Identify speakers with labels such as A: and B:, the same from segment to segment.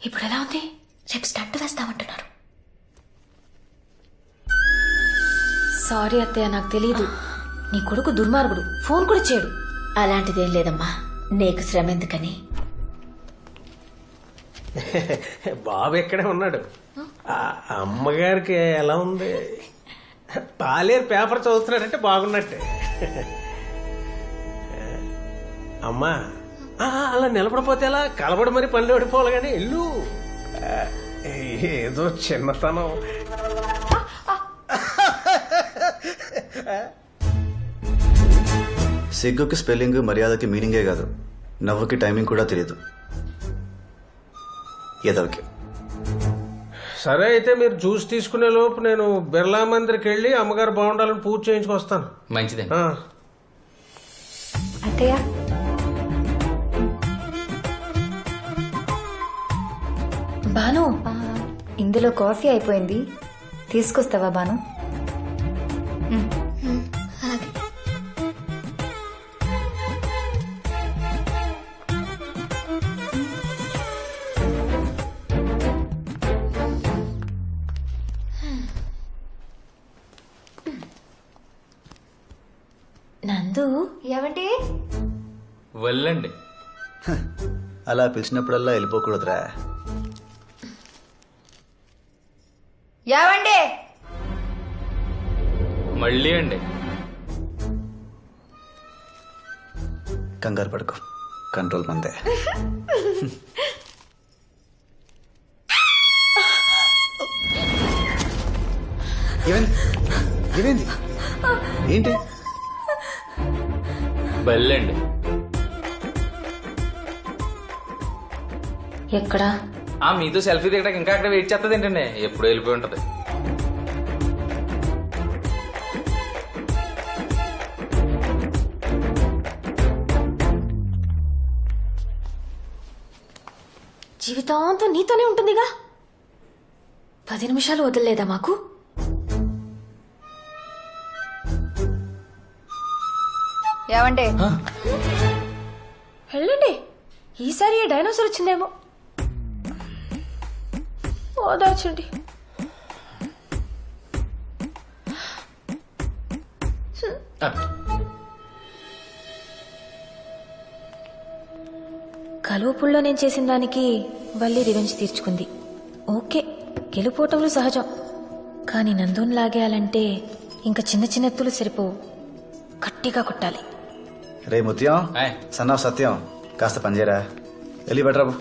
A: ఇప్పుడు ఎలా ఉంది? రేపు స్టంట్ వేస్తామంటున్నారు. సారీ అత్తయ్య, నాకు తెలియదు. నీ కొడుకు దుర్మార్గుడు, ఫోన్ కూడా చేయడు.
B: అలాంటిదేం లేదమ్మా, నీకు శ్రమ ఎందుకని.
C: బాబు ఎక్కడే ఉన్నాడు. అమ్మగారికి ఎలా ఉంది? పాలేరు పేపర్ చదువుతున్నాడంటే బాగున్నట్టే. అమ్మా అలా నిలబడిపోతే ఎలా? కలబడి మరి పనులు పడిపోవాలి కానీ ఇల్లు ఏదో చిన్నతనం.
D: సిగ్గుకి స్పెల్లింగ్, మర్యాదకి మీనింగే కాదు, నవ్వుకి టైమింగ్ కూడా తెలియదు ఎదవకి.
C: సరే అయితే మీరు జ్యూస్ తీసుకునే లోపు నేను బిర్లా మందిర్కి వెళ్ళి అమ్మగారు బాగుండాలని పూజ చేయించుకొస్తాను.
E: మంచిదే.
A: అత్తయ్య, బాను,
F: ఇందులో కాఫీ అయిపోయింది, తీసుకొస్తావా బాను?
A: నందు.
F: ఏమంటే
E: వెళ్ళండి.
D: అలా పిలిచినప్పుడల్లా వెళ్ళిపోకూడదురా.
F: ఏమండే
E: మళ్ళీ అండి.
D: కంగారు పడుకో, కంట్రోల్ మందే. ఏమైంది? ఏంటి?
E: వెళ్ళండి.
A: ఎక్కడా?
E: మీతో సెల్ఫీ దిగడానికి ఇంకా అక్కడ వెయిట్ చేస్తుంది ఏంటండి? ఎప్పుడు వెళ్ళిపోయి ఉంటది.
A: జీవితాంతం నీతోనే ఉంటుందిగా. 10 నిమిషాలు వదిలేదా మాకు?
F: ఏమండే
A: వెళ్ళండి. ఈసారి ఏ డైనోసార్ వచ్చిందేమో. ఓదార్చండి. కలువపుల్లో నేను చేసిన దానికి వల్లి రివెంజ్ తీర్చుకుంది. ఓకే, గెలుపోవటంలో సహజం. కానీ నందుని లాగేయాలంటే ఇంకా చిన్న చిన్న ఎత్తులు సరిపోవు, గట్టిగా కొట్టాలి.
D: రే ముత్యం,
E: ఆయ్.
D: సన్నాఫ్ సత్యం, కాస్త పనిచేయరా. వెళ్ళి బెటరాబు.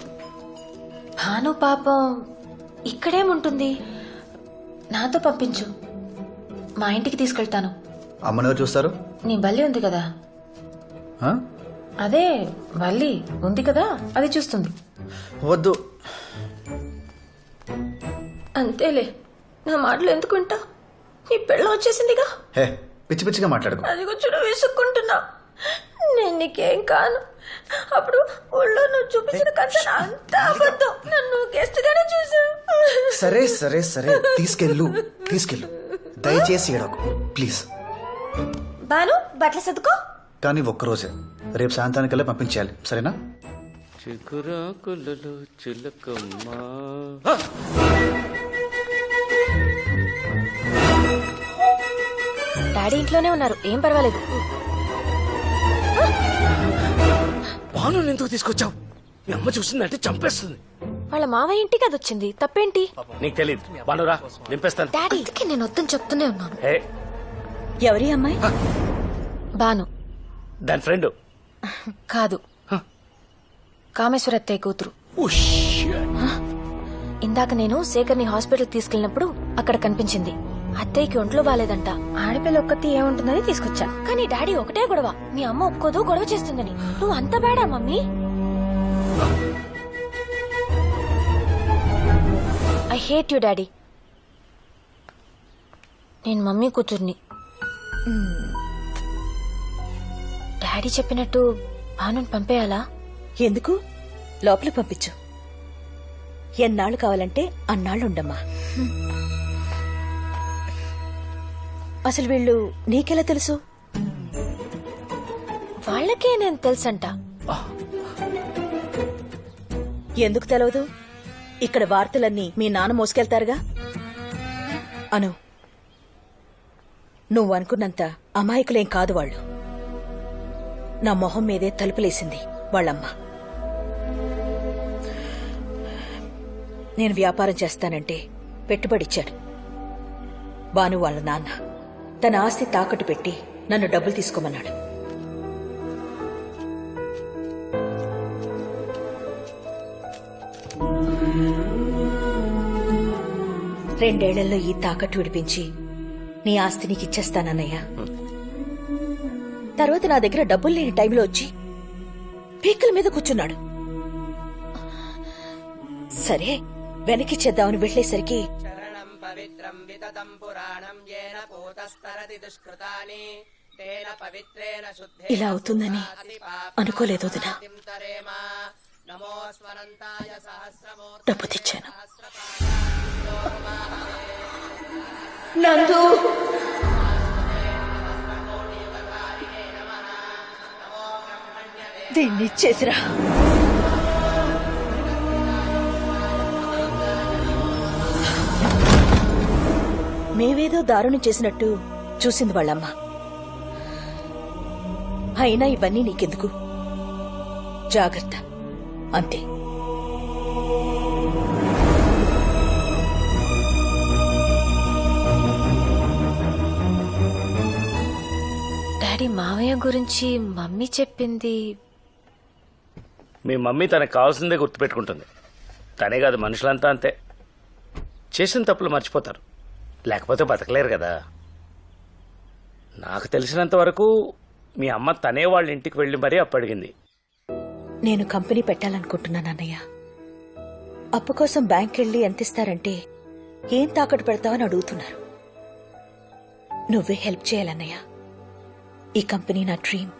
A: భాను పాపం ఇక్కడేముంటుంది, నాతో పంపించు, మా ఇంటికి తీసుకెళ్తాను.
D: అమ్మనెవరు చూస్తారు?
A: నీ బల్లి ఉంది కదా,
D: ఆ?
A: అదే బల్లి ఉంది కదా, అది చూస్తుంది.
D: వద్దు.
A: అంతేలే, నా మాటలు ఎందుకుంటా? నీ పెళ్ళం వచ్చేసిందిగా.
D: హే, పిచ్చి పిచ్చిగా మాట్లాడుకో.
A: అది కూర్చుని విసుక్కుంటున్నా. నేను నీకేం కాను. అప్పుడు ఊళ్ళో నువ్వు చూపించిన కథ అంతా అబద్ధం. నన్ను గెస్ట్ గానే చూసావు.
D: సరే సరే సరే, తీసుకెళ్ళు. దయచేసి ఏడకు ప్లీజ్.
A: బాను, బట్టలు సర్దుకో.
D: కానీ ఒక్కరోజే, రేపు సాయంత్రానికల్లా పంపించేయాలి, సరేనా?
E: చిగురాకులలో చిలకమ్మా.
A: డాడీ ఇంట్లోనే ఉన్నారు, ఏం పర్వాలేదు.
C: బాను ఎందుకు తీసుకొచ్చావు? మీ అమ్మ చూసిందంటే చంపేస్తుంది.
A: వాళ్ళ మావయ్య ఇంటికి అది వచ్చింది, తప్పేంటి?
C: నీకు తెలియదు. బానురా, నింపేస్తాను.
A: డాడీ, ఇంటికి నేను వద్దని చెప్తూనే ఉన్నాను.
B: ఎవరి అమ్మాయి?
A: బాను.
C: దాని ఫ్రెండ్
A: కాదు, కామేశ్వర అత్తయ్య కూతురు. ఇందాక నేను శేఖర్ని హాస్పిటల్ తీసుకెళ్ళినప్పుడు అక్కడ కనిపించింది. అత్తయ్యకి ఒంట్లో బాలేదంట, ఆడపిల్ల ఒక్కతి ఏముంటుందని తీసుకొచ్చా. కానీ డాడీ ఒకటే గొడవ, మీ అమ్మ ఒప్పుకోదు, గొడవ చేస్తుందని. నువ్వు అంత బేడా mummy? I hate you daddy. నేను మమ్మీ కూతుర్ని. డాడీ చెప్పినట్టు భానుని పంపేయాలా?
B: ఎందుకు? లోపలికి పంపించు. ఎన్నాళ్ళు కావాలంటే అన్నాళ్ళు ఉండమ్మా. అసలు వీళ్ళు నీకెలా తెలుసు?
A: వాళ్ళకే నేను తెలుసంట.
B: ఎందుకు తెలవదు? ఇక్కడ వార్తలన్నీ మీ నాన్న మోసుకెళ్తారుగా. అను, నువ్వు అనుకున్నంత అమాయకులేం కాదు వాళ్ళు. నా మొహం మీదే తలుపులేసింది వాళ్ళమ్మ. నేను వ్యాపారం చేస్తానంటే పెట్టుబడిచ్చాడు భాను వాళ్ళ నాన్న. తన ఆస్తి తాకట్టు పెట్టి నన్ను డబ్బులు తీసుకోమన్నాడు. రెండేళ్లలో ఈ తాకట్టు విడిపించి నీ ఆస్తి నీకు ఇచ్చేస్తానన్నయ్యా. తర్వాత నా దగ్గర డబ్బులు లేని టైంలో వచ్చి పీకల మీద కూర్చున్నాడు. సరే వెనకిచ్చేద్దామని వెళ్లేసరికి ఇలా అవుతుందని అనుకోలేదు వదినా. డబ్బు తెచ్చాను. నందు, దీన్ని ఇచ్చేసిరా. మేవేదో దారుణం చేసినట్టు చూసింది వాళ్ళమ్మ. అయినా ఇవన్నీ నీకెందుకు, జాగ్రత్త అంతే.
A: డాడీ, మావయ్య గురించి మమ్మీ చెప్పింది.
G: మీ మమ్మీ తనకు కావాల్సిందే గుర్తుపెట్టుకుంటుంది. తనే కాదు, మనుషులంతా అంతే. చేసిన తప్పులు మర్చిపోతారు, లేకపోతే బతకలేరు కదా. నాకు తెలిసినంత వరకు మీ అమ్మ తనే వాళ్ళ ఇంటికి వెళ్లి మరీ అప్పడిగింది.
B: నేను కంపెనీ పెట్టాలనుకుంటున్నాను అన్నయ్య. అప్పు కోసం బ్యాంక్ వెళ్ళి ఎంత ఇస్తారంటే ఏం తాకట్టు పెడతావని అడుగుతున్నారు. నువ్వే హెల్ప్ చేయాలన్నయ్య. ఈ కంపెనీ నా డ్రీమ్.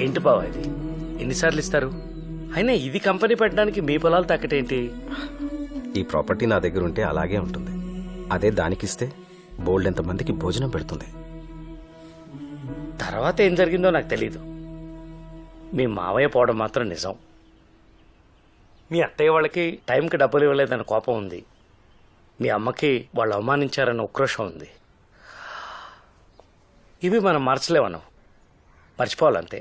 G: ఏంటి బావ ఇది, ఎన్నిసార్లు ఇస్తారు? అయినా ఇది కంపెనీ పెట్టడానికి మీ పొలాలు తాకటేంటి?
H: ఈ ప్రాపర్టీ నా దగ్గర ఉంటే అలాగే ఉంటుంది. అదే దానికిస్తే బోల్డ్ ఎంతమందికి భోజనం పెడుతుంది.
G: తర్వాత ఏం జరిగిందో నాకు తెలీదు. మీ మావయ్య పోవడం మాత్రం నిజం. మీ అత్తయ్య వాళ్ళకి టైంకి డబ్బులు ఇవ్వలేదన్న కోపం ఉంది. మీ అమ్మకి వాళ్ళు అవమానించారన్న ఉక్రోషం ఉంది. ఇవి మనం మార్చలేమనం, మర్చిపోవాలంతే.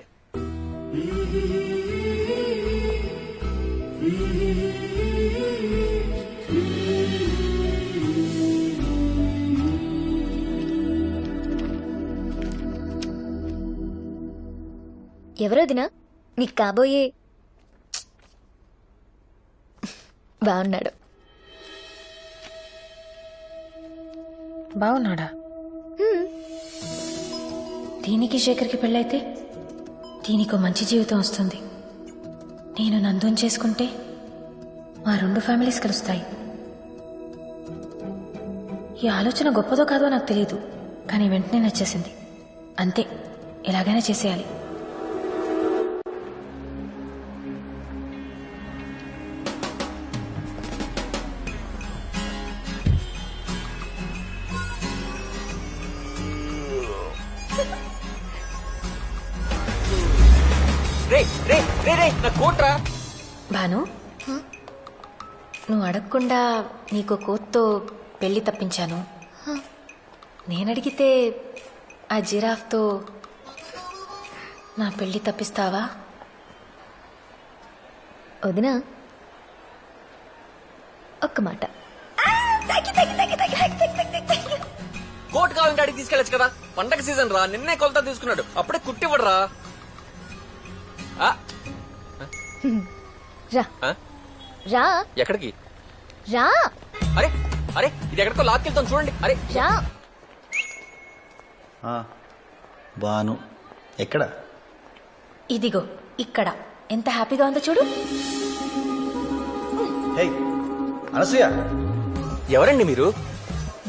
F: ఎవరొదినా నీకు కాబోయే? బాగున్నాడు.
A: బాగున్నాడా? దీనికి శేఖర్కి పెళ్ళైతే దీనికో మంచి జీవితం వస్తుంది. నేను నందుని చేసుకుంటే మా 2 ఫ్యామిలీస్ కలుస్తాయి. ఈ ఆలోచన గొప్పదో కాదో నాకు తెలియదు, కానీ వెంటనే నచ్చేసింది. అంతే, ఎలాగైనా చేసేయాలి. భాను, నువ్వు అడగకుండా నీకు కోత్తో పెళ్లి తప్పించాను. నేనడిగితే ఆ జిరాఫ్తో నా పెళ్లి తప్పిస్తావా?
F: వదినా ఒక్క మాట.
E: కోట్ కావాలంటే అడిగి తీసుకెళ్ళచ్చు కదా. పండగ సీజన్ రా, నిన్నే కొలత తీసుకున్నాడు, అప్పుడే కుట్టివ్వడు రా.
F: రా రా
E: ఎక్కడికి
F: రా.
E: అరే అరే, ఇది ఎక్కడికో లాక్కెళ్తాను చూడండి. అరే
F: రా.
D: బాను ఎక్కడ?
A: ఇదిగో ఇక్కడ. ఎంత హ్యాపీగా ఉందో చూడు.
D: హే అనసూయ,
E: ఎవరండి మీరు?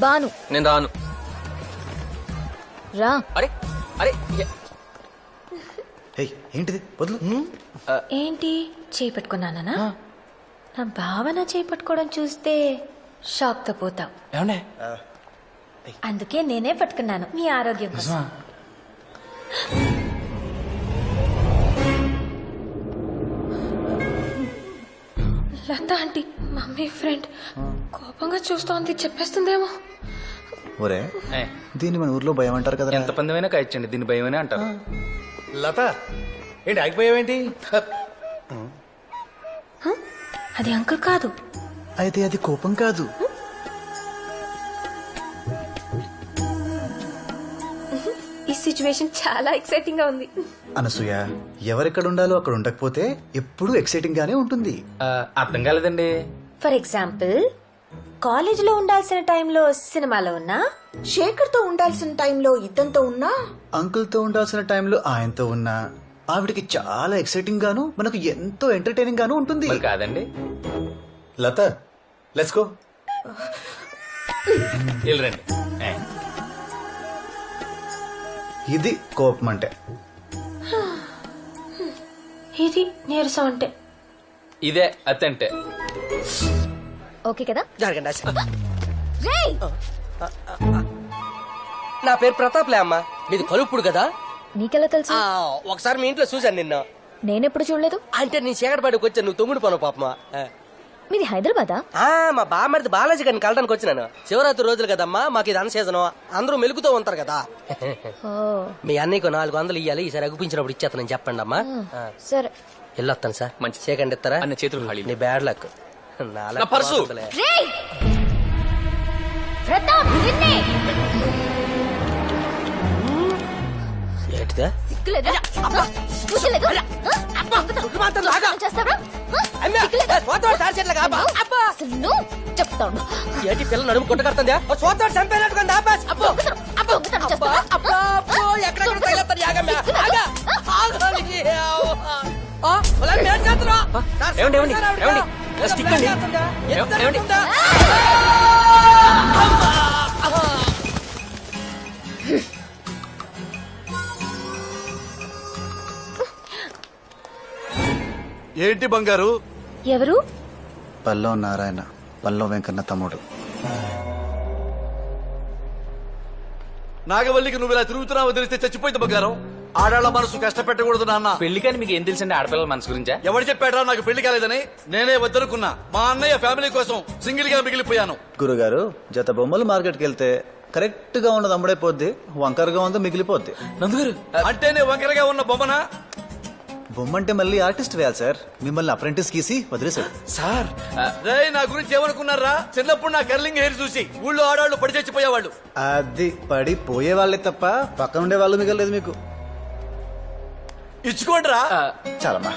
F: బాను.
E: నేను రాను.
F: రా.
E: అరే అరే,
D: హే ఏంటిది వదులు.
A: ఏంటి చేయి పట్టుకున్నానా? నా భావన చేయి పట్టుకోవడం చూస్తే షాక్ తో పోతావు.
E: ఏమండే?
A: అందుకే నేనే పట్టుకున్నాను, మీ ఆరోగ్యం కోసం. ఆంటీ మమ్మీ ఫ్రెండ్ కోపంగా చూస్తోంది, చెప్పేస్తుందేమో.
D: ఒరే దీన్ని మన ఊర్లో భయం అంటారు కదా.
I: ఎంత పందమైనా కాయచ్చండి, దీన్ని భయమనే అంటారు.
J: లత ఏంటి ఆగిపోయావేంటి?
A: అది అంకుల్ కాదు.
D: అయితే అది కోపం కాదు.
A: ఈ సిచ్యువేషన్ చాలా ఎక్సైటింగ్ గా ఉంది.
D: అనసూయ, ఎవరెక్కడ ఉండాలో అక్కడ ఉండకపోతే ఎప్పుడూ ఎక్సైటింగ్ గానే ఉంటుంది.
I: అర్థం కాలేదండి.
A: ఫర్ ఎగ్జాంపుల్ కాలేజీలో ఉండాల్సిన టైంలో సినిమాలో ఉన్నా,
B: శేఖర్ తో ఉండాల్సిన టైంలో ఇద్దంతో ఉన్నా,
D: అంకుల్ తో ఉండాల్సిన టైంలో ఆయనతో ఉన్నా ఆవిడకి చాలా ఎక్సైటింగ్ గాను మనకు ఎంతో ఎంటర్టైనింగ్ గాను ఉంటుంది.
I: మరి కాదండి.
J: లత లెట్స్ గో.
I: వెళ్ళరండి.
D: ఇది కోపం అంటే.
A: ఇది నీరసం అంటే.
I: ఇదే అత్తంటే.
F: ఓకే కదా?
E: జరగండి.
F: రేయ్!
E: నా పేరు ప్రతాప్లే అమ్మా, మీది కలుపుడు కదా.
F: నీకెలా తెలుసు?
E: ఒకసారి మీ ఇంట్లో చూశాను నిన్న.
F: నేనెప్పుడు చూడలేదు.
E: అంటే నీ చీకటిపాటికి వచ్చాను, నువ్వు తొంగుడు పోను పాపమా.
F: మీది హైదరాబాదా?
E: మా బామ్మడిది బాలాజీ గారిని కలడానికి వచ్చినాను. శివరాత్రి రోజులు కదమ్మా, మాకు ఇది అన్న సీజను, అందరూ మెలుగుతూ ఉంటారు కదా.
F: ఓ
E: మీ అన్నయ్యకు 400 ఇయ్యాలి, ఈసారి అగుపించినప్పుడు ఇచ్చేస్తానని చెప్పండి అమ్మా.
F: సరే.
E: వెళ్ళొస్తాను సార్.
I: మంచి.
E: చీకండి ఇస్తారా?
I: అన్న చేతులు ఖాళీ.
E: నీ బ్యాడ్ లక్.
I: నా పర్సు.
F: రేయ్! ప్రతాప్, నిన్నే!
E: ఏంటిదా?
F: సిగ్గులేదా? సిగ్గులేదా? చేస్తావా? అసలు నువ్వు చెప్తాను.
E: ఏంటి పిల్ల నడుము కొట్టకడుతుంది?
J: ఏంటి బంగారు?
F: ఎవరు?
D: పల్లవ నారాయణ, పల్లవ వెంకన్న తమ్ముడు.
J: నాగవల్లికి నువ్వు ఇలా తిరుగుతున్నావు తెలిస్తే చచ్చిపోయింది బంగారం. ఆడాళ్ళ మనసు కష్టపెట్టకూడదు నాన్న.
I: పెళ్లి కానీ మీకు ఏం తెలుసండి ఆడపిల్లల మనసు గురించా?
J: ఎవరు చెప్పాడా నాకు పెళ్లి కాలేదని? నేనే వద్దనుకున్నా. మా అన్నయ్య ఫ్యామిలీ కోసం సింగిల్ గా మిగిలిపోయాను.
D: గురుగారు, జత బొమ్మలు మార్కెట్కి వెళ్తే కరెక్ట్ గా ఉన్నది అమ్ముడైపోద్ది, వంకరగా ఉంది మిగిలిపోద్ది.
I: నందుగారు
J: అంటే నేను వంకరగా ఉన్న బొమ్మనా?
D: బొమ్మంటే మళ్ళీ ఆర్టిస్ట్ వేయాలి సార్. మిమ్మల్ని అప్రెంటిస్ గీసి వదిలేశాడు
I: సార్.
J: రే నా గురించి ఏమనుకున్నారా? చిన్నప్పుడు నా కర్లింగ్ హెయిర్ చూసి ఊళ్ళో ఆడాళ్ళు పడి చచ్చిపోయేవాళ్ళు.
D: అది పడి పోయే వాళ్ళే తప్ప పక్కన ఉండే వాళ్ళు మిగలలేదు మీకు.
J: ఇచ్చుకోండిరా.
D: చాలమ్మా.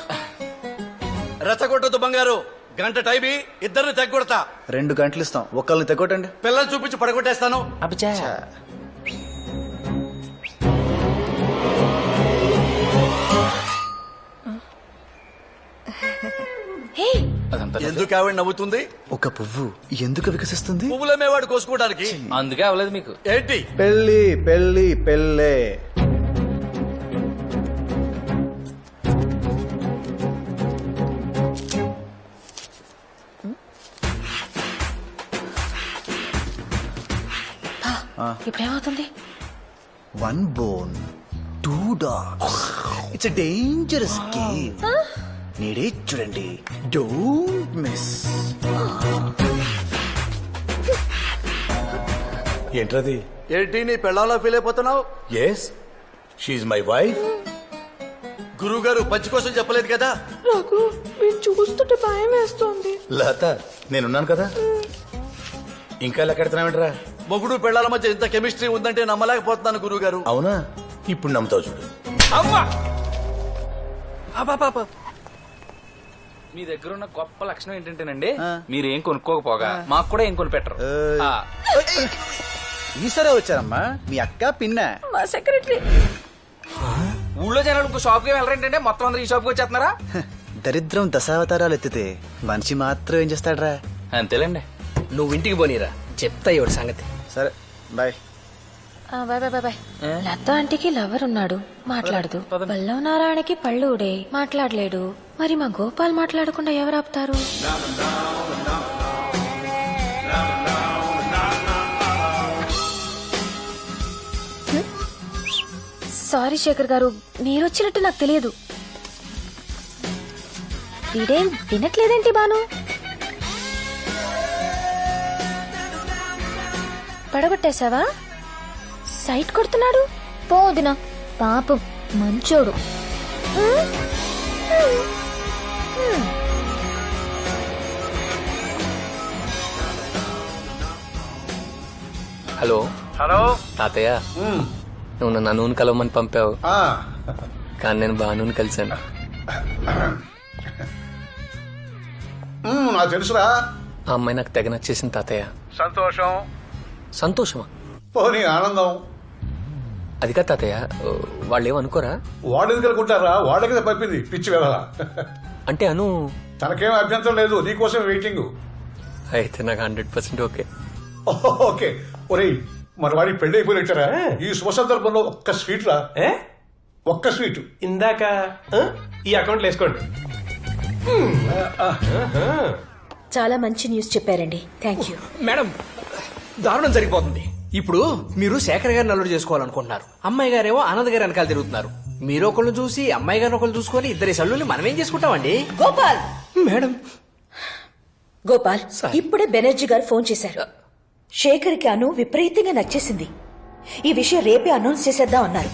J: రెచ్చగొట్టదు బంగారు. గంట టైమి, ఇద్దరిని తెగొడతా.
D: 2 గంటలు ఇస్తాం, ఒక్కళ్ళని తెగొట్టండి.
J: పిల్లలు చూపించి పడగొట్టేస్తాను.
I: అబ్బా
J: ఎందుకు ఆవిడ నవ్వుతుంది?
D: ఒక పువ్వు ఎందుకు వికసిస్తుంది?
J: పువ్వులమేవాడు కోసుకోవడానికి.
I: అందుకే అవ్వలేదు మీకు.
J: ఏంటి?
D: పెళ్ళి పెళ్ళి పెళ్ళే.
A: ఇప్పుడేమవుతుంది?
D: 1 bone 2 dogs. It's a dangerous game. నేడే చూడండి, డోంట్ మిస్.
J: ఏంటది? ఏంటి నీ పెళ్ళాలో ఫీల్ అయిపోతున్నావు? Yes, she's my wife. గురువు గారు పంచి కోసం చెప్పలేదు కదా?
B: నాకు మీరు చూస్తుంటే భయం వేస్తోంది.
J: లత, నేనున్నాను కదా. ఇంకా లెక్కెడుతున్నావేంట్రా? మొగుడు పెళ్ళాల మధ్య ఇంత కెమిస్ట్రీ ఉందంటే నమ్మలేకపోతున్నాను గురువు గారు. అవునా? ఇప్పుడు నమ్ముతావు చూడు.
I: మీ దగ్గర ఉన్న గొప్ప లక్షణం ఏంటంటేనండి, మీరు ఏం కొనుక్కోకపోగా మాకు కూడా ఏం కొనిపెట్టరు.
D: ఈసారే వచ్చారమ్మా మీ అక్క పిన్న.
B: మా సెక్రటరీ.
I: ఊళ్ళో జనాలు ఇంకో షాప్ కి వెళ్ళరేంటంటే మొత్తం అందరూ ఈ షాప్ కి వచ్చేస్తున్నారా?
D: దరిద్రం దశావతారాలు ఎత్తితే మనిషి మాత్రం ఏం చేస్తాడ్రా?
I: అంతేలేండి.
E: నువ్వు ఇంటికి పోనీరా, చెప్తా ఇవాడు సంగతి.
D: సరే bye.
A: Bye bye bye. Latha ఆంటీకి లవర్ ఉన్నాడు, మాట్లాడదు. పల్లవ నారాయణకి పళ్ళు ఊడే, మాట్లాడలేడు. మరి మా గోపాల్ మాట్లాడకుండా ఎవరు ఆపుతారు? సారీ శేఖర్ గారు, మీరు వచ్చినట్టు నాకు తెలియదు. వీడేం వినట్లేదేంటి బాను?
F: పడగొట్టేశావా? సైట్ కొడుతున్నాడు. పోదినా పాపం మంచోడు.
E: హలో తాతయ్య, నువ్వు నన్ను నూనె కలవమని పంపావు, కానీ నేను బాను కలిశాను.
J: నాకు తెలుసురా.
E: ఆ అమ్మాయి నాకు తెగ నచ్చేసింది తాతయ్య.
J: సంతోషం.
E: సంతోషమా?
J: పోనీ ఆనందం.
E: అది కాదు తాతయ్య, వాళ్ళు ఏమనుకోరా?
J: వాడు ఎందుకు అనుకుంటారా? వాళ్ళ కింద పంపింది పిచ్చి వెళ్ళ.
E: అంటే అను
J: తనకేం అభ్యంతరం లేదు, నీకోసం వెయిటింగ్.
E: అయితే నాకు 100% ఓకే.
J: ఓకే. ఒరేయ్, మరి వాడికి పెళ్లి అయిపోయినట్టారా? ఈ శుభ సందర్భంలో ఒక్క స్వీట్ రా. ఒక్క స్వీట్.
C: ఇందాక ఈ అకౌంట్లో వేసుకోండి.
B: చాలా మంచి న్యూస్ చెప్పారండి. Thank you.
K: మేడం, దారుణం జరిగిపోతుంది. ఇప్పుడు మీరు శేఖర్ గారిని అల్లుడు చేసుకోవాలనుకుంటున్నారు, అమ్మాయి గారేమో ఆనంద్ గారి వెనకాల తిరుగుతున్నారు. మీరు ఒకళ్ళు చూసి అమ్మాయి గారిని ఒకళ్ళు చూసుకొని ఇద్దరి సల్లుల్ని మనమేం చేసుకుంటామండి?
B: గోపాల్.
K: మేడం.
B: గోపాల్, ఇప్పుడే బెనర్జీ గారు ఫోన్ చేశారు. శేఖర్కి అను విపరీతంగా నచ్చేసింది. ఈ విషయం రేపే అనౌన్స్ చేసేద్దాం అన్నారు.